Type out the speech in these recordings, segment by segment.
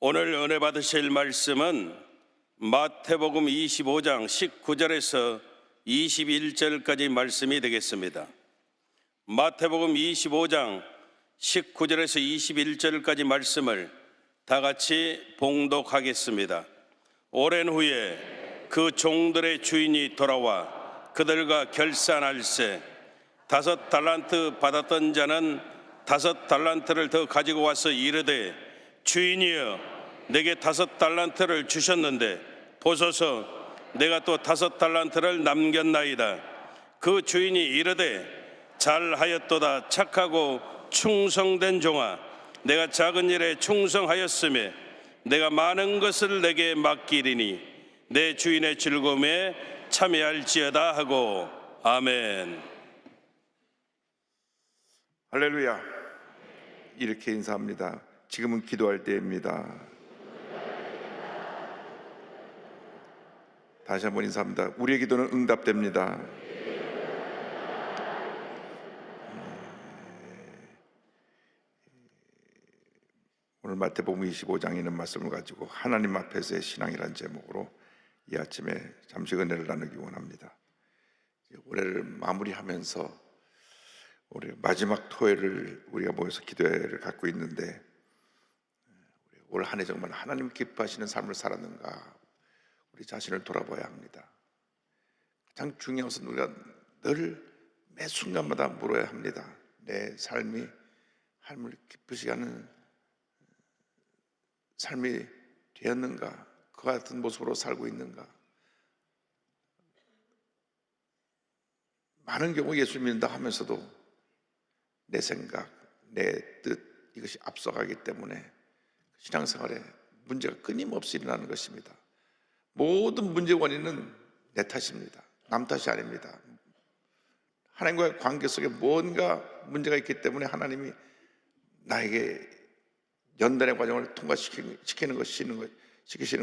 오늘 은혜 받으실 말씀은 마태복음 25장 19절에서 21절까지 말씀이 되겠습니다. 마태복음 25장 19절에서 21절까지 말씀을 다 같이 봉독하겠습니다. 오랜 후에 그 종들의 주인이 돌아와 그들과 결산할세 5달란트 받았던 자는 5달란트를 더 가지고 와서 이르되 주인이여 내게 5달란트를 주셨는데 보소서 내가 또 5달란트를 남겼나이다. 그 주인이 이르되 잘하였도다 착하고 충성된 종아 내가 작은 일에 충성하였으며 내가 많은 것을 내게 맡기리니 내 주인의 즐거움에 참여할지어다 하고 아멘. 할렐루야. 이렇게 인사합니다. 지금은 기도할 때입니다. 다시 한번 인사합니다. 우리의 기도는 응답됩니다. 오늘 마태복음 25장에 있는 말씀을 가지고 하나님 앞에서의 신앙이라는 제목으로 이 아침에 잠시 은혜를 나누기 원합니다. 올해를 마무리하면서 우리 마지막 토요일을 우리가 모여서 기도회를 갖고 있는데 올 한 해 정말 하나님 기뻐하시는 삶을 살았는가 우리 자신을 돌아봐야 합니다. 가장 중요한 것은 우리가 늘 매 순간마다 물어야 합니다. 내 삶이 하나님을 기쁘시게 하는 삶이 되었는가? 그와 같은 모습으로 살고 있는가? 많은 경우 예수 믿는다 하면서도 내 생각, 내 뜻 이것이 앞서가기 때문에 신앙생활에 문제가 끊임없이 일어나는 것입니다. 모든 문제의 원인은 내 탓입니다. 남 탓이 아닙니다. 하나님과의 관계 속에 뭔가 문제가 있기 때문에 하나님이 나에게 연단의 과정을 통과시키시는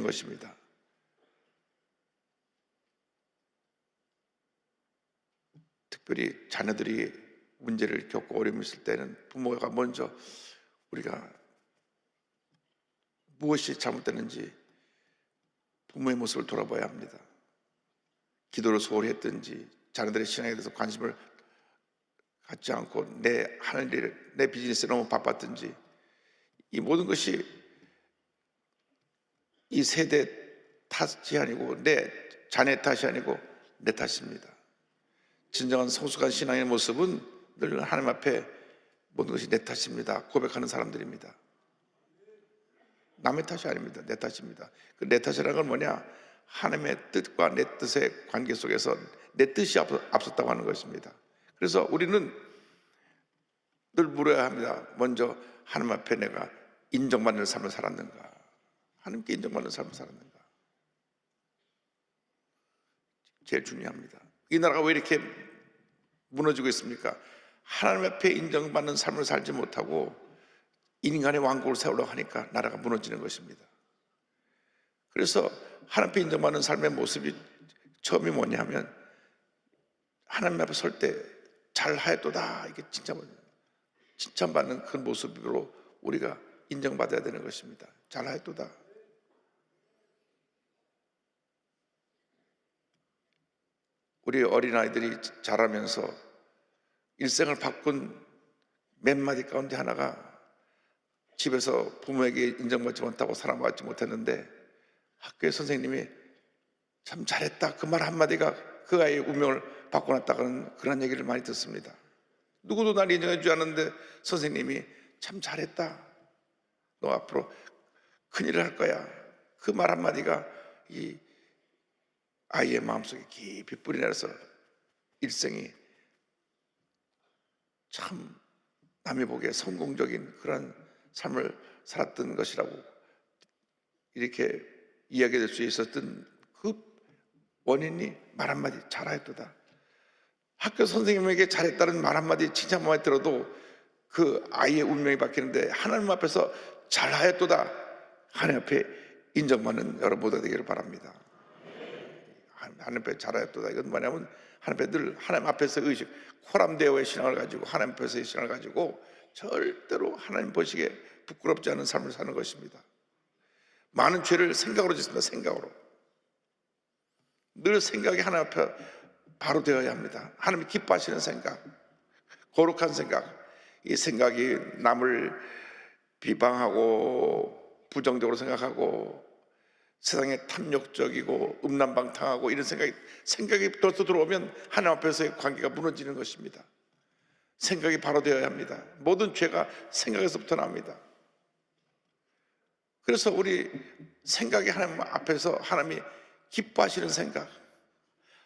것입니다. 특별히 자녀들이 문제를 겪고 어려움이 있을 때는 부모가 먼저 우리가 무엇이 잘못됐는지 부모의 모습을 돌아봐야 합니다. 기도를 소홀히 했든지 자녀들의 신앙에 대해서 관심을 갖지 않고 내 하는 일, 내 비즈니스에 너무 바빴든지 이 모든 것이 이 세대 탓이 아니고 내 자녀 탓이 아니고 내 탓입니다. 진정한 성숙한 신앙의 모습은 늘 하나님 앞에 모든 것이 내 탓입니다 고백하는 사람들입니다. 남의 탓이 아닙니다. 내 탓입니다. 그 내 탓이라는 건 뭐냐? 하나님의 뜻과 내 뜻의 관계 속에서 내 뜻이 앞섰다고 하는 것입니다. 그래서 우리는 늘 물어야 합니다. 먼저 하나님 앞에 내가 인정받는 삶을 살았는가? 하나님께 인정받는 삶을 살았는가? 제일 중요합니다. 이 나라가 왜 이렇게 무너지고 있습니까? 하나님 앞에 인정받는 삶을 살지 못하고 인간의 왕국을 세우려고 하니까 나라가 무너지는 것입니다. 그래서 하나님 앞에 인정받는 삶의 모습이 처음이 뭐냐면 하나님 앞에 설 때 잘하였도다 이게 칭찬받는 그 모습으로 우리가 인정받아야 되는 것입니다. 잘하였도다. 우리 어린아이들이 자라면서 일생을 바꾼 몇 마디 가운데 하나가 집에서 부모에게 인정받지 못하고 사랑받지 못했는데 학교의 선생님이 참 잘했다 그 말 한마디가 그 아이의 운명을 바꿔놨다는 그런 얘기를 많이 듣습니다. 누구도 날 인정해 주지 않는데 선생님이 참 잘했다 너 앞으로 큰일을 할 거야 그 말 한마디가 이 아이의 마음속에 깊이 뿌리내려서 일생이 참 남이 보기에 성공적인 그런 삶을 살았던 것이라고 이렇게 이야기될 수 있었던 그 원인이 말 한마디 잘하였도다. 학교 선생님에게 잘했다는 말 한마디 칭찬만 들어도 그 아이의 운명이 바뀌는데 하나님 앞에서 잘하였도다 하나님 앞에 인정받는 여러분 모두가 되기를 바랍니다. 하나님 앞에 잘하였도다 이건 뭐냐면 하나님 앞에 늘 하나님 앞에서 의식 코람데오의 신앙을 가지고 하나님 앞에서의 신앙을 가지고 절대로 하나님 보시기에 부끄럽지 않은 삶을 사는 것입니다. 많은 죄를 생각으로 짓습니다. 생각으로. 늘 생각이 하나님 앞에 바로 되어야 합니다. 하나님이 기뻐하시는 생각, 거룩한 생각. 이 생각이 남을 비방하고 부정적으로 생각하고 세상에 탐욕적이고 음란방탕하고 이런 생각이 벌써 들어오면 하나님 앞에서의 관계가 무너지는 것입니다. 생각이 바로 되어야 합니다. 모든 죄가 생각에서부터 납니다. 그래서 우리 생각이 하나님 앞에서 하나님이 기뻐하시는 생각,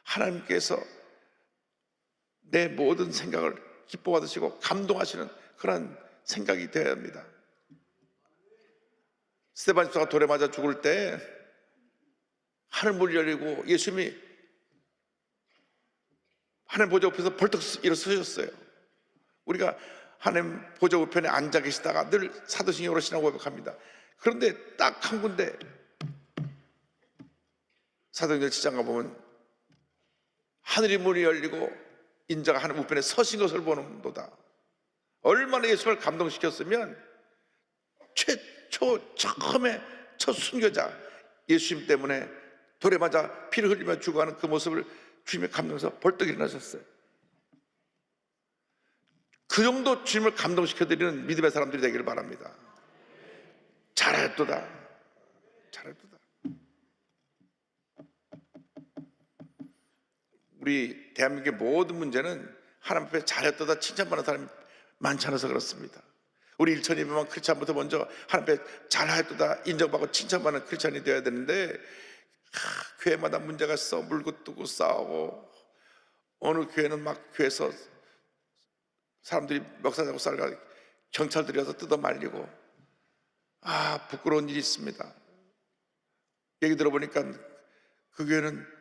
하나님께서 내 모든 생각을 기뻐 받으시고 감동하시는 그런 생각이 되어야 합니다. 스데반 집사가 돌에 맞아 죽을 때 하늘문이 열리고 예수님이 하나님 보좌 옆에서 벌떡 일어서셨어요. 우리가 하나님 보좌 우편에 앉아 계시다가 늘 사도신경으로 신앙 고백합니다. 그런데 딱 한 군데 사도행전 7장 가보면 하늘의 문이 열리고 인자가 하나님 우편에 서신 것을 보는도다. 얼마나 예수를 감동시켰으면 처음에 첫 순교자 예수님 때문에 돌에 맞아 피를 흘리며 죽어가는 그 모습을 주님의 감동해서 벌떡 일어나셨어요. 그 정도 주님을 감동시켜드리는 믿음의 사람들이 되기를 바랍니다. 잘하였도다. 잘하였도다. 우리 대한민국의 모든 문제는 하나님 앞에 잘했도다 칭찬받는 사람이 많지 않아서 그렇습니다. 우리 일천이면 크리스찬부터 먼저 하나님 앞에 잘하였도다 인정받고 칭찬받는 크리스찬이 되어야 되는데 교회마다 문제가 있어 물고 뜨고 싸우고 어느 교회는 막 교회에서 사람들이 멱살잡고 싸우고 경찰들이 와서 뜯어 말리고 부끄러운 일이 있습니다. 얘기 들어보니까 그 교회는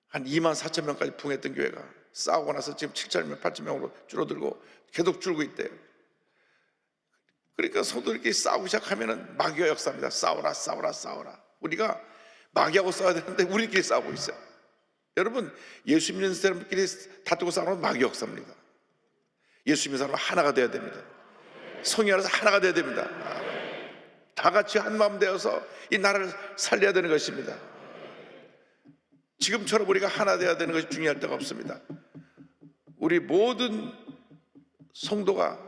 한 2만 4천 명까지 부흥했던 교회가 싸우고 나서 지금 7천 명, 8천 명으로 줄어들고 계속 줄고 있대요. 그러니까 성도들끼리 싸우기 시작하면은 마귀의 역사입니다. 싸워라 싸워라 싸워라. 우리가 마귀하고 싸워야 되는데 우리끼리 싸우고 있어요. 여러분 예수 믿는 사람들끼리 다투고 싸우는 건 마귀 역사입니다. 예수 믿는 사람은 하나가 되어야 됩니다. 성령 안에서 하나가 되어야 됩니다. 다 같이 한 마음 되어서 이 나라를 살려야 되는 것입니다. 지금처럼 우리가 하나 되어야 되는 것이 중요할 때가 없습니다. 우리 모든 성도가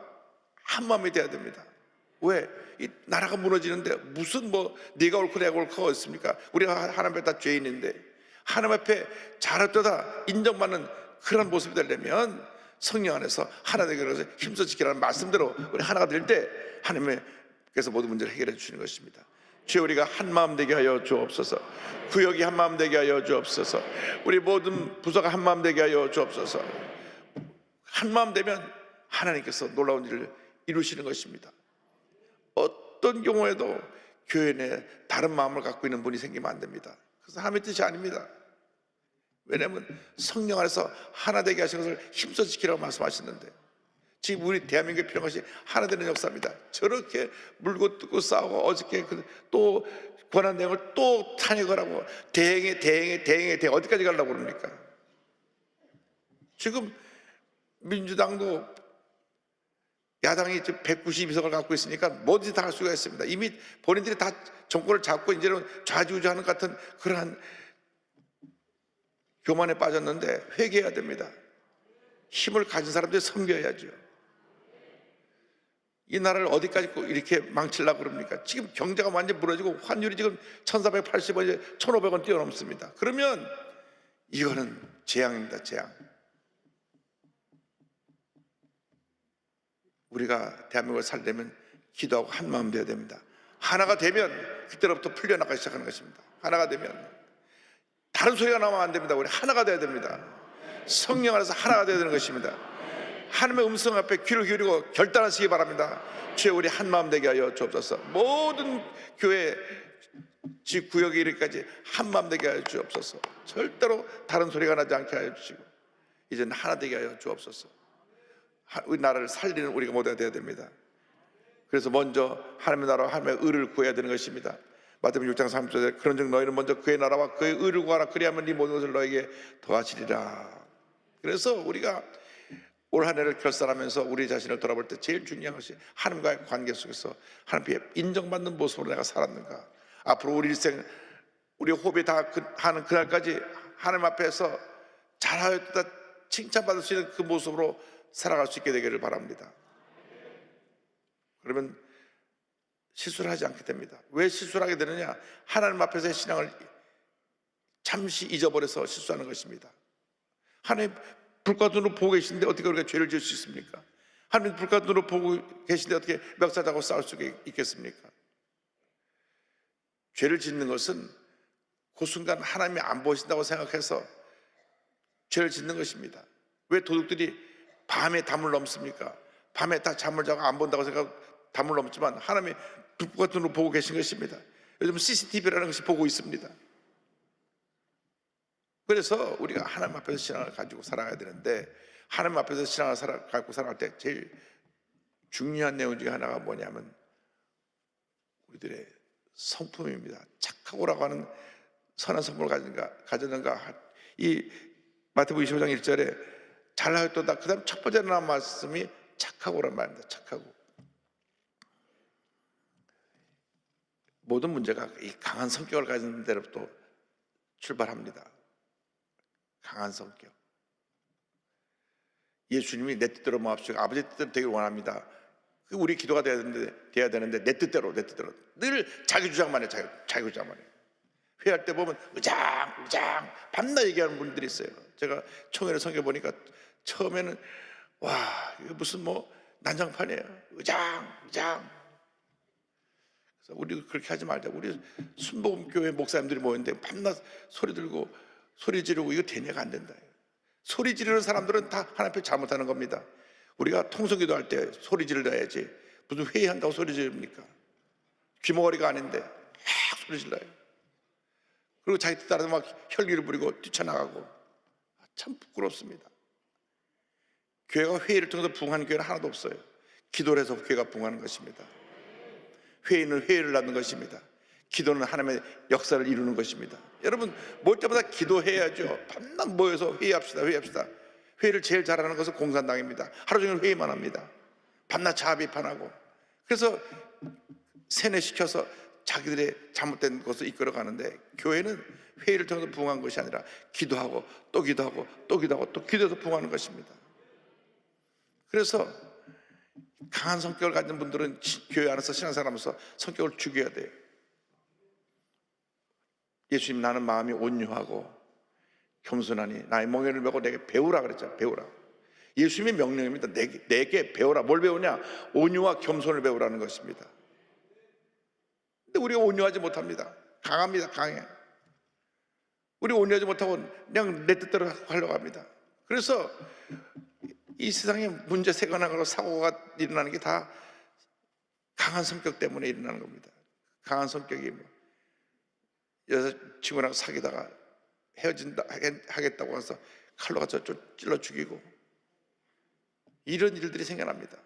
한 마음이 되어야 됩니다. 왜? 이 나라가 무너지는데 무슨 네가 옳고 내가 옳고가 있습니까? 우리가 하나님 앞에 다 죄인인데 하나님 앞에 잘했다 인정받는 그런 모습이 되려면 성령 안에서 하나 되기 위해서 힘써 지키라는 말씀대로 우리 하나가 될 때 하나님께서 모든 문제를 해결해 주시는 것입니다. 주여 우리가 한 마음 되게 하여 주옵소서. 구역이 한 마음 되게 하여 주옵소서. 우리 모든 부서가 한 마음 되게 하여 주옵소서. 한 마음 되면 하나님께서 놀라운 일을 이루시는 것입니다. 어떤 경우에도 교회 내에 다른 마음을 갖고 있는 분이 생기면 안 됩니다. 그래서 하나님의 뜻이 아닙니다. 왜냐하면 성령 안에서 하나 되게 하신 것을 힘써 지키라고 말씀하셨는데 지금 우리 대한민국에 필요한 것이 하나 되는 역사입니다. 저렇게 물고 뜯고 싸우고 어저께 또 권한 내용을 또 탄핵을 하고 대행에 어디까지 가려고 그럽니까? 지금 민주당도 야당이 192석을 갖고 있으니까 뭐든지 다 할 수가 있습니다. 이미 본인들이 다 정권을 잡고 이제는 좌지우지하는 것 같은 그러한 교만에 빠졌는데 회개해야 됩니다. 힘을 가진 사람들이 섬겨야죠. 이 나라를 어디까지 이렇게 망치려고 그럽니까? 지금 경제가 완전히 무너지고 환율이 지금 1480원, 1500원 뛰어넘습니다. 그러면 이거는 재앙입니다. 재앙. 우리가 대한민국을 살려면 기도하고 한 마음 되어야 됩니다. 하나가 되면 그때로부터 풀려나가기 시작하는 것입니다. 하나가 되면 다른 소리가 나오면 안 됩니다. 우리 하나가 되어야 됩니다. 성령 안에서 하나가 되어야 되는 것입니다. 하나님의 음성 앞에 귀를 기울이고 결단하시기 바랍니다. 주여 우리 한 마음 되게 하여 주옵소서. 모든 교회 지구역에 이르기까지 한 마음 되게 하여 주옵소서. 절대로 다른 소리가 나지 않게 하여 주시고 이제는 하나 되게 하여 주옵소서. 우리 나라를 살리는 우리가 모두가 되어야 됩니다. 그래서 먼저 하나님의 나라와 하나님의 의를 구해야 되는 것입니다. 마태복음 6장 3절에 그런즉 너희는 먼저 그의 나라와 그의 의를 구하라. 그리하면 네 모든 것을 너에게 더하시리라. 그래서 우리가 올 한 해를 결산하면서 우리 자신을 돌아볼 때 제일 중요한 것이 하나님과의 관계 속에서 하나님께 인정받는 모습으로 내가 살았는가, 앞으로 우리 일생, 우리 호흡이 다 하는 그날까지 하나님 앞에서 잘하였다 칭찬받을 수 있는 그 모습으로 살아갈 수 있게 되기를 바랍니다. 그러면 실수를 하지 않게 됩니다. 왜 실수를 하게 되느냐? 하나님 앞에서의 신앙을 잠시 잊어버려서 실수하는 것입니다. 하나님 불과 눈으로 보고 계신데 어떻게 우리가 죄를 지을 수 있습니까? 하나님 불과 눈으로 보고 계신데 어떻게 멱살잡고 싸울 수 있겠습니까? 죄를 짓는 것은 그 순간 하나님이 안 보신다고 생각해서 죄를 짓는 것입니다. 왜 도둑들이 밤에 담을 넘습니까? 밤에 다 잠을 자고 안 본다고 생각 담을 넘지만 하나님이 불과 눈으로 보고 계신 것입니다. 요즘 CCTV라는 것이 보고 있습니다. 그래서 우리가 하나님 앞에서 신앙을 가지고 살아가야 되는데, 하나님 앞에서 신앙을 가지고 살아갈 때 제일 중요한 내용 중에 하나가 뭐냐면 우리들의 성품입니다. 착하고라고 하는 선한 성품을 가졌는가. 이 마태복음 25장 1절에 잘하였도다, 그 다음 첫 번째 나온 말씀이 착하고란 말입니다. 착하고. 모든 문제가 이 강한 성격을 가진 데로부터 출발합니다. 강한 성격. 예수님이 내 뜻대로 마옵시고 아버지 뜻대로 되길 원합니다. 우리 기도가 돼야 되는데 내 뜻대로 늘 자기 주장만 해. 자기 주장만 해. 회의할 때 보면 의장 밤낮 얘기하는 분들이 있어요. 제가 총회를 섬겨 보니까 처음에는 와, 이거 무슨 뭐 난장판이에요. 의장. 그래서 우리 그렇게 하지 말자. 우리 순복음교회 목사님들이 모였는데 밤낮 소리 들고 소리 지르고 이거 대뇌가 안 된다. 소리 지르는 사람들은 다 하나님 앞에 잘못하는 겁니다. 우리가 통성기도 할 때 소리 질러야지. 무슨 회의한다고 소리 지릅니까? 귀머거리가 아닌데 막 소리 질러요. 그리고 자기 뜻 따라서 막 혈기를 부리고 뛰쳐나가고. 참 부끄럽습니다. 교회가 회의를 통해서 부흥하는 교회는 하나도 없어요. 기도를 해서 교회가 부흥하는 것입니다. 회의는 회의를 낳는 것입니다. 기도는 하나님의 역사를 이루는 것입니다. 여러분, 뭘 때마다 기도해야죠. 밤낮 모여서 회의합시다. 회의를 제일 잘하는 것은 공산당입니다. 하루 종일 회의만 합니다. 밤낮 자비판하고. 그래서 세뇌시켜서 자기들의 잘못된 것을 이끌어가는데, 교회는 회의를 통해서 부흥한 것이 아니라 기도하고 또 기도하고 또 기도해서 부흥하는 것입니다. 그래서 강한 성격을 가진 분들은 교회 안에서 신앙생활하면서 성격을 죽여야 돼요. 예수님, 나는 마음이 온유하고 겸손하니 나의 멍에를 메고 내게 배우라 그랬잖아요. 배우라. 예수님의 명령입니다. 내게 배우라. 뭘 배우냐? 온유와 겸손을 배우라는 것입니다. 근데 우리가 온유하지 못합니다. 강합니다. 강해. 우리 온유하지 못하고 그냥 내 뜻대로 하려고 합니다. 그래서 이 세상에 문제 생겨나고 사고가 일어나는 게 다 강한 성격 때문에 일어나는 겁니다. 강한 성격이 뭐 여자친구랑 사귀다가 헤어진다 하겠다고 해서 칼로 가서 찔러 죽이고, 이런 일들이 생겨납니다.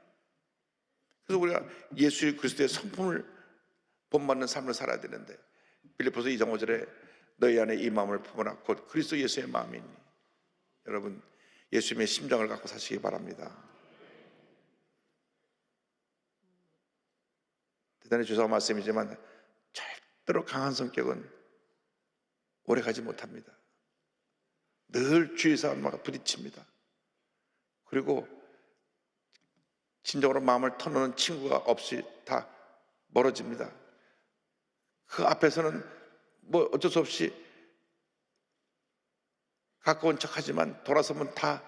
그래서 우리가 예수 그리스도의 성품을 본받는 삶을 살아야 되는데, 빌립보서 2장 5절에 너희 안에 이 마음을 품으라 곧 그리스도 예수의 마음이니. 여러분, 예수님의 심장을 갖고 사시기 바랍니다. 대단히 죄송한 말씀이지만 절대로 강한 성격은 오래가지 못합니다. 늘 주위 사람과 부딪힙니다. 그리고 진정으로 마음을 터놓는 친구가 없이 다 멀어집니다. 그 앞에서는 뭐 어쩔 수 없이 가까운 척하지만 돌아서면 다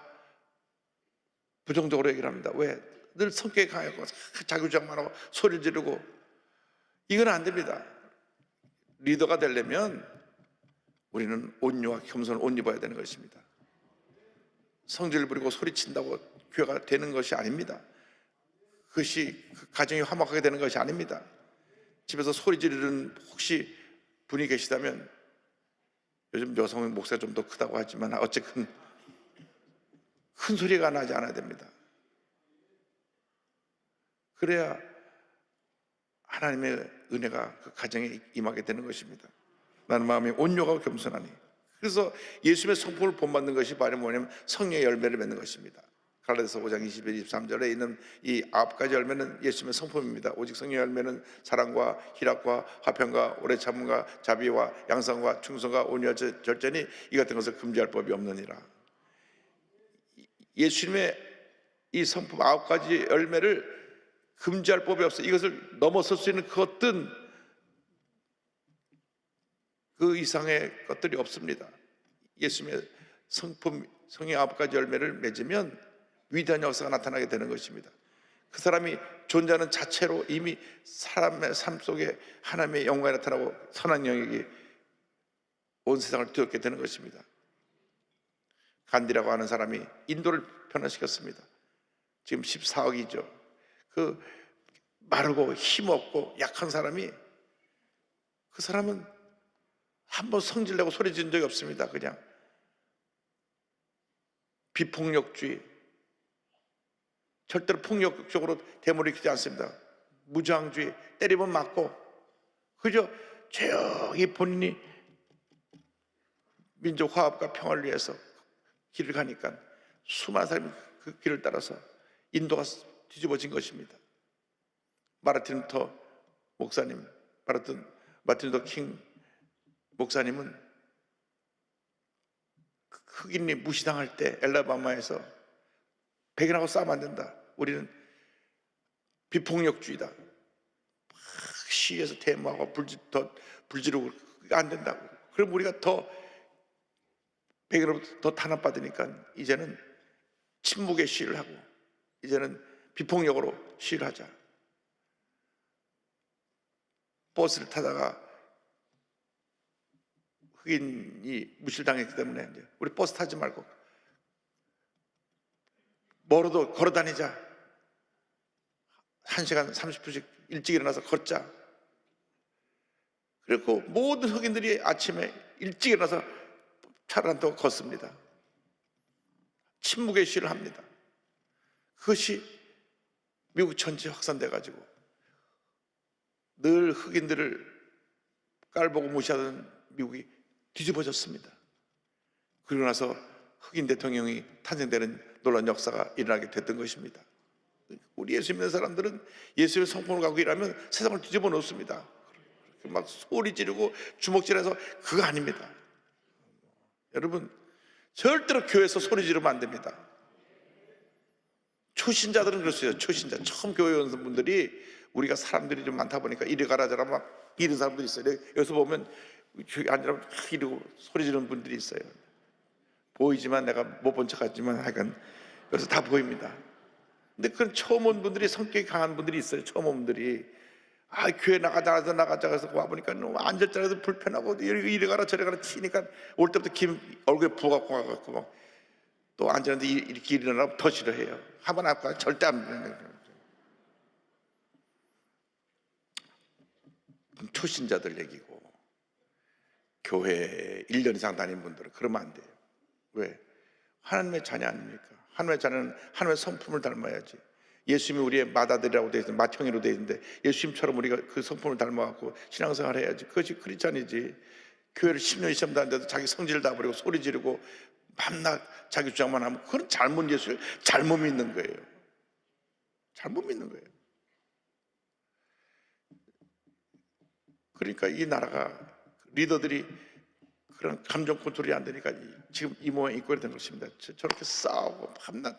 부정적으로 얘기를 합니다. 왜? 늘 성격이 강하고 자기 주장만 하고 소리 지르고. 이건 안 됩니다. 리더가 되려면 우리는 온유와 겸손을 옷 입어야 되는 것입니다. 성질 부리고 소리친다고 교회가 되는 것이 아닙니다. 그것이 가정이 화목하게 되는 것이 아닙니다. 집에서 소리 지르는 혹시 분이 계시다면, 요즘 여성 목소리가 좀 더 크다고 하지만 어쨌든 큰 소리가 나지 않아야 됩니다. 그래야 하나님의 은혜가 그 가정에 임하게 되는 것입니다. 나는 마음이 온유하고 겸손하니. 그래서 예수님의 성품을 본받는 것이 바로 뭐냐면 성령의 열매를 맺는 것입니다. 갈라디아서 5장 21, 23절에 있는 이 9가지 열매는 예수님의 성품입니다. 오직 성령의 열매는 사랑과 희락과 화평과 오래 참음과 자비와 양선과 충성과 온유와 절제니 이 같은 것을 금지할 법이 없느니라. 예수님의 이 성품 9가지 열매를 금지할 법이 없어요. 이것을 넘어설 수 있는 그 어떤 그 이상의 것들이 없습니다. 예수님의 성품, 성의 9가지 열매를 맺으면 위대한 역사가 나타나게 되는 것입니다. 그 사람이 존재하는 자체로 이미 사람의 삶 속에 하나님의 영광이 나타나고 선한 영역이 온 세상을 뒤덮게 되는 것입니다. 간디라고 하는 사람이 인도를 변화시켰습니다. 지금 14억이죠. 그 마르고 힘없고 약한 사람이, 그 사람은 한번 성질내고 소리 지른 적이 없습니다. 그냥 비폭력주의, 절대로 폭력적으로 대물이키지 않습니다. 무저항주의, 때리면 맞고, 그저 조용히 본인이 민족 화합과 평화를 위해서 길을 가니까 수많은 사람이 그 길을 따라서 인도가 뒤집어진 것입니다. 마르틴 루터 목사님, 마틴 루터 킹 목사님은 흑인이 무시당할 때 엘라바마에서 백인하고 싸우면 안 된다, 우리는 비폭력주의다, 시위에서 데모하고 불 지르고 안 된다고. 그럼 우리가 더 백인으로부터 더 탄압받으니까 이제는 침묵의 시위를 하고 이제는 비폭력으로 시위를 하자. 버스를 타다가 흑인이 무실당했기 때문에 이제 우리 버스 타지 말고 멀어도 걸어 다니자. 1시간 30분씩 일찍 일어나서 걷자. 그리고 모든 흑인들이 아침에 일찍 일어나서 차를 안 타고 걷습니다. 침묵의 시위를 합니다. 그것이 미국 전체에 확산돼 가지고 늘 흑인들을 깔보고 무시하던 미국이 뒤집어졌습니다. 그러고 나서 흑인 대통령이 탄생되는 놀라운 역사가 일어나게 됐던 것입니다. 우리 예수 믿는 사람들은 예수의 성품을 갖고 일하면 세상을 뒤집어 놓습니다. 막 소리 지르고 주먹질해서 그거 아닙니다. 여러분, 절대로 교회에서 소리 지르면 안 됩니다. 초신자들은 그랬어요. 초신자, 처음 교회 온 분들이, 우리가 사람들이 좀 많다 보니까 이리 가라 저라 막 이런 사람들이 있어요. 여기서 보면 저기 앉으라고 이러고 소리 지르는 분들이 있어요. 보이지만 내가 못 본 척 하지만 하여간 여기서 다 보입니다. 근데 그건 처음 온 분들이, 성격이 강한 분들이 있어요. 처음 온 분들이 교회 나가자 해서 와보니까 너무 앉을 자리도 불편하고 이리 가라 저리 가라 치니까 올 때부터 얼굴에 부가 고가갖고 막 또 앉았는데 이렇게 일어나면 더 싫어해요. 한번 할까? 절대 안 돼요. 초신자들 얘기고, 교회 1년 이상 다닌 분들은 그러면 안 돼요. 왜? 하나님의 자녀 아닙니까? 하나님의 자녀는 하나님의 성품을 닮아야지. 예수님이 우리의 맏아들이라고 되어 있는데, 맏형이라고 되어 있는데 예수님처럼 우리가 그 성품을 닮아갖고 신앙생활을 해야지. 그것이 크리스찬이지. 교회를 10년, 20년 다녔는데도 자기 성질을 다 버리고 소리 지르고 밤낮 자기 주장만 하면 그건 잘못, 예수를 잘못 믿는 거예요. 잘못 믿는 거예요. 그러니까 이 나라가 리더들이 그런 감정 컨트롤이 안 되니까 지금 이 모양 이 꼴이 된 것입니다. 저렇게 싸우고 밤낮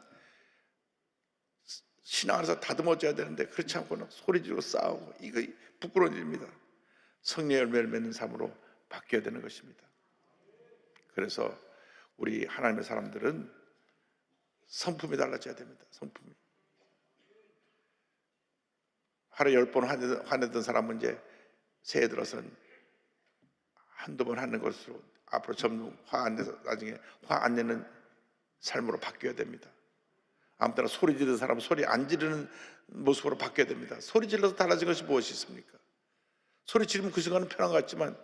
신앙에서 다듬어져야 되는데 그렇지 않고는 소리 지르고 싸우고, 이거 부끄러운 일입니다. 성령의 열매를 맺는 삶으로 바뀌어야 되는 것입니다. 그래서 우리 하나님의 사람들은 성품이 달라져야 됩니다. 성품이. 하루에 10번 화내던 사람은 이제 새해 들어서는 한두 번 하는 것으로, 앞으로 점점 화 안 내서 나중에 화 안 내는 삶으로 바뀌어야 됩니다. 아무 때나 소리 지르는 사람은 소리 안 지르는 모습으로 바뀌어야 됩니다. 소리 질러서 달라진 것이 무엇이 있습니까? 소리 지르면 그 순간은 편한 것 같지만,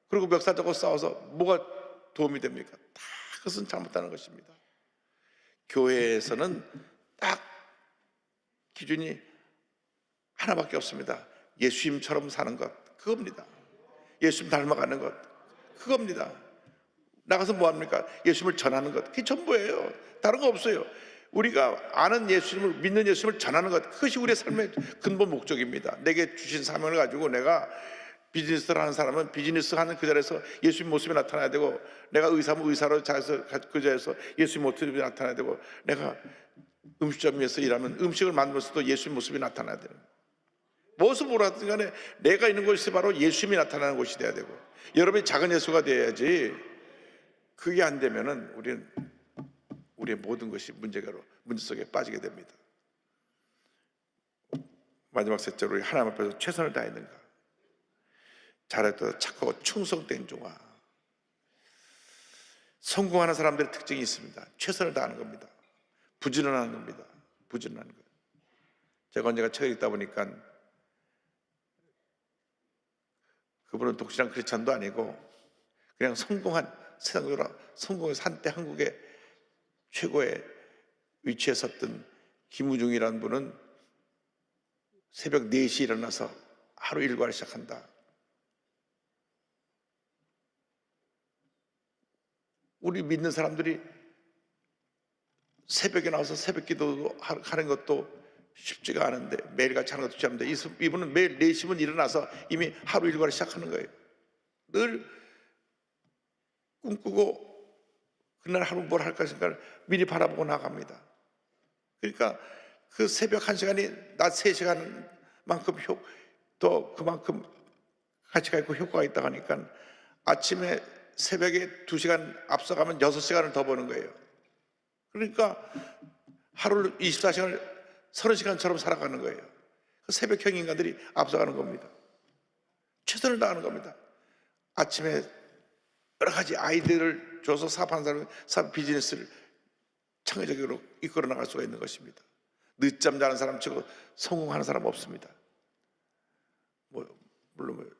그리고 멱살잡고 싸워서 뭐가 도움이 됩니까? 다 그것은 잘못하는 것입니다. 교회에서는 딱 기준이 하나밖에 없습니다. 예수님처럼 사는 것, 그겁니다. 예수님 닮아가는 것, 그겁니다. 나가서 뭐 합니까? 예수님을 전하는 것, 그게 전부예요. 다른 거 없어요. 우리가 아는 예수님을, 믿는 예수님을 전하는 것, 그것이 우리의 삶의 근본 목적입니다. 내게 주신 사명을 가지고 내가 비즈니스를 하는 사람은 비즈니스 하는 그 자리에서 예수님 모습이 나타나야 되고, 내가 의사면 의사로 자리에서 그 자리에서 예수님 모습이 나타나야 되고, 내가 음식점에서 일하면 음식을 만들면서도 예수님 모습이 나타나야 되는 거예요. 무엇을 보라든 간에 내가 있는 곳이 바로 예수님이 나타나는 곳이 돼야 되고, 여러분이 작은 예수가 되어야지. 그게 안 되면은 우리의 모든 것이 문제 속에 빠지게 됩니다. 마지막 셋째로, 하나님 앞에서 최선을 다했는가? 잘했다, 착하고 충성된 종아. 성공하는 사람들의 특징이 있습니다. 최선을 다하는 겁니다. 부지런한 겁니다. 부지런한 거예요. 제가 언젠가 책을 읽다 보니까 그분은 독실한 크리스찬도 아니고 그냥 성공한, 세상적으로 성공해서 한때 한국의 최고의 위치에 섰던 김우중이라는 분은 새벽 4시에 일어나서 하루 일과를 시작한다. 우리 믿는 사람들이 새벽에 나와서 새벽 기도 하는 것도 쉽지가 않은데, 매일같이 하는 것도 쉽지 않은데, 이분은 매일 4시면 일어나서 이미 하루 일과를 시작하는 거예요. 늘 꿈꾸고 그날 하루 뭘 할까 생각을 미리 바라보고 나갑니다. 그러니까 그 새벽 1시간이 낮 3시간만큼 또 그만큼 가치가 있고 효과가 있다고 하니까 아침에 새벽에 2시간 앞서가면 6시간을 더 버는 거예요. 그러니까 하루를 24시간을 30시간처럼 살아가는 거예요. 그 새벽형 인간들이 앞서가는 겁니다. 최선을 다하는 겁니다. 아침에 여러 가지 아이디어를 줘서 사업하는 사람이 사업 비즈니스를 창의적으로 이끌어 나갈 수가 있는 것입니다. 늦잠 자는 사람 치고 성공하는 사람 없습니다. 물론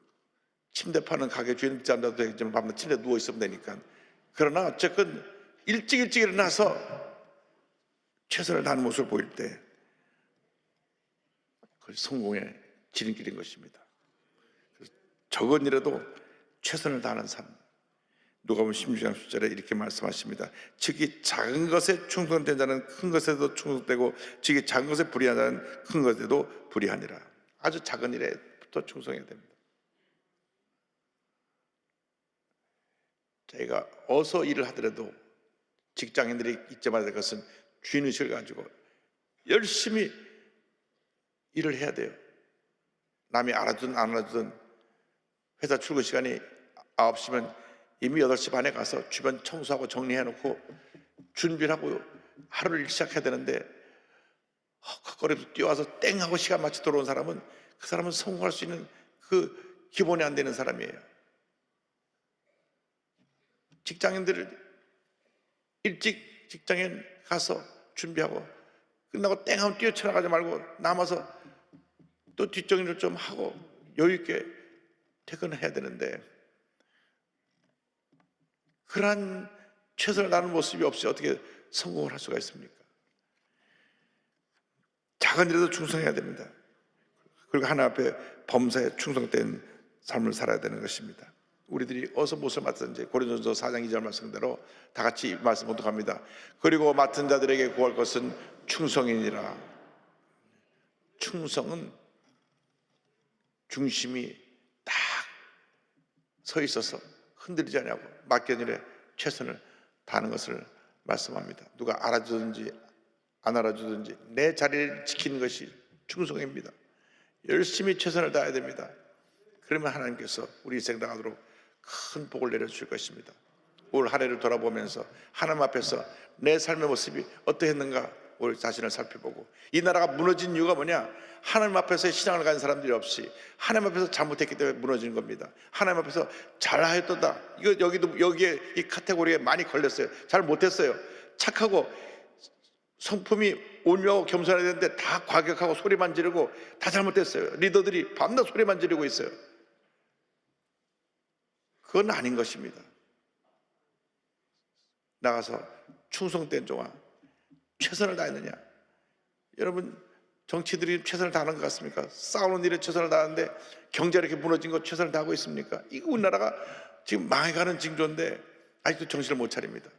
침대 파는 가게 주인 늦잠 자도 되겠지만 밤낮 침대에 누워 있으면 되니까. 그러나 어쨌든 일찍 일어나서 최선을 다하는 모습을 보일 때 그것이 성공의 지름길인 것입니다. 적은 일에도 최선을 다하는 삶. 누가복음 16장 10절에 이렇게 말씀하십니다. 즉이 작은 것에 충성된 자는 큰 것에도 충성되고, 즉이 작은 것에 불의한 자는 큰 것에도 불의하니라. 아주 작은 일에부터 충성해야 됩니다. 저희가 어서 일을 하더라도 직장인들이 잊지 말아야 될 것은 주인의식을 가지고 열심히 일을 해야 돼요. 남이 알아주든 안 알아주든 회사 출근 시간이 9시면 이미 8시 반에 가서 주변 청소하고 정리해놓고 준비를 하고 하루를 시작해야 되는데, 헛거리면서 뛰어와서 땡 하고 시간 맞춰 들어온 사람은, 그 사람은 성공할 수 있는 그 기본이 안 되는 사람이에요. 직장인들을 일찍 직장에 가서 준비하고 끝나고 땡 하면 뛰어쳐나가지 말고 남아서 또 뒷정리를 좀 하고 여유 있게 퇴근을 해야 되는데, 그러한 최선을 다하는 모습이 없이 어떻게 성공을 할 수가 있습니까? 작은 일에도 충성해야 됩니다. 그리고 하나님 앞에 범사에 충성된 삶을 살아야 되는 것입니다. 우리들이 어서 무엇을 맡든지 고린도전서 4장 2절 말씀대로 다 같이 말씀 봉독합니다. 그리고 맡은 자들에게 구할 것은 충성이니라. 충성은 중심이 딱 서 있어서 흔들리지 않냐고 맡겨진 일에 최선을 다하는 것을 말씀합니다. 누가 알아주든지 안 알아주든지 내 자리를 지키는 것이 충성입니다. 열심히 최선을 다해야 됩니다. 그러면 하나님께서 우리 인생 나가도록 큰 복을 내려주실 것입니다. 올 한 해를 돌아보면서 하나님 앞에서 내 삶의 모습이 어떠했는가 우리 자신을 살펴보고, 이 나라가 무너진 이유가 뭐냐? 하나님 앞에서 신앙을 가진 사람들이 없이 하나님 앞에서 잘못했기 때문에 무너지는 겁니다. 하나님 앞에서 잘하였도다, 이거 여기에 이 카테고리에 많이 걸렸어요. 잘 못했어요. 착하고 성품이 온유하고 겸손해야 되는데 다 과격하고 소리만 지르고 다 잘못됐어요. 리더들이 밤낮 소리만 지르고 있어요. 그건 아닌 것입니다. 나가서 충성된 종아, 최선을 다했느냐? 여러분, 정치들이 최선을 다하는 것 같습니까? 싸우는 일에 최선을 다하는데 경제가 이렇게 무너진 거 최선을 다하고 있습니까? 이거 우리나라가 지금 망해가는 징조인데 아직도 정신을 못 차립니다.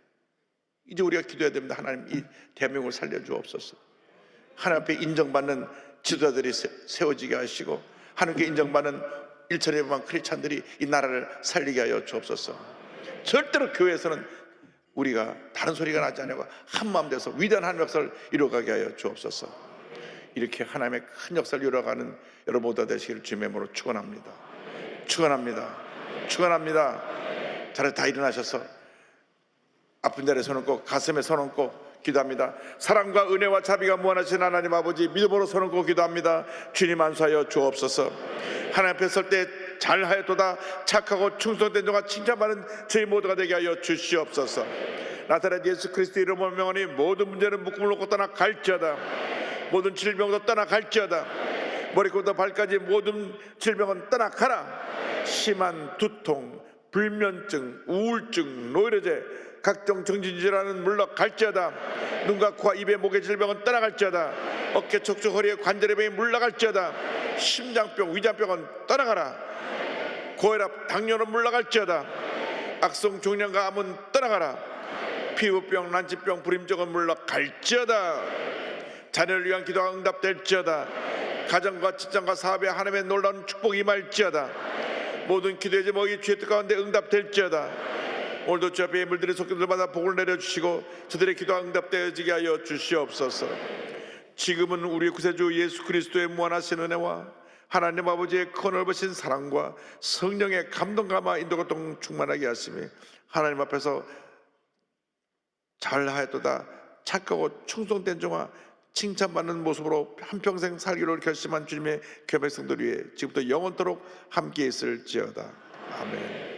이제 우리가 기도해야 됩니다. 하나님, 이 대한민국을 살려주옵소서. 하나님 앞에 인정받는 지도자들이 세워지게 하시고 하나님께 인정받는 일천예배만 크리스찬들이 이 나라를 살리게 하여 주옵소서. 절대로 교회에서는 우리가 다른 소리가 나지 않고 한마음 돼서 위대한 하나님의 역사를 이루어가게 하여 주옵소서. 이렇게 하나님의 큰 역사를 이루어가는 여러분 모두가 되시기를 주님의 이름으로 축원합니다. 축원합니다. 축원합니다. 자리에 다 일어나셔서 아픈 자리에 손 얹고 가슴에 손 얹고 기도합니다. 사랑과 은혜와 자비가 무한하신 하나님 아버지, 믿음으로 손 얹고 기도합니다. 주님 안수하여 주옵소서. 하나님 앞에 설 때 잘하였도다 착하고 충성된 자가 칭찬받는 저희 모두가 되게 하여 주시옵소서. 나사렛 예수 그리스도 이름으로 명하니 모든 문제는 묶음을 놓고 떠나갈지어다. 모든 질병도 떠나갈지어다. 머리부터 발까지 모든 질병은 떠나가라. 심한 두통, 불면증, 우울증, 노이로제, 각종 정신질환은 물러갈지어다. 눈과 코와 입의 목의 질병은 떠나갈지어다. 어깨, 척추, 허리의 관절의 병이 물러갈지어다. 심장병, 위장병은 떠나가라. 고혈압, 당뇨는 물러갈지어다. 악성 종양과 암은 떠나가라. 피부병, 난치병, 불임증은 물러갈지어다. 자녀를 위한 기도가 응답될지어다. 가정과 직장과 사업에 하나님의 놀라운 축복이 임할지어다. 모든 기도의 제목이 주의 뜻 가운데 응답될지어다. 오늘도 주 앞에 예물들의 속죄들마다 복을 내려주시고 저들의 기도가 응답되어지게 하여 주시옵소서. 지금은 우리 구세주 예수 그리스도의 무한하신 은혜와 하나님 아버지의 큰 넓으신 사랑과 성령의 감동감화 인도고통 충만하게 하시며 하나님 앞에서 잘하였도다 착하고 충성된 종아 칭찬받는 모습으로 한평생 살기로 결심한 주님의 교회 백성들 위해 지금부터 영원토록 함께 있을지어다. 아멘.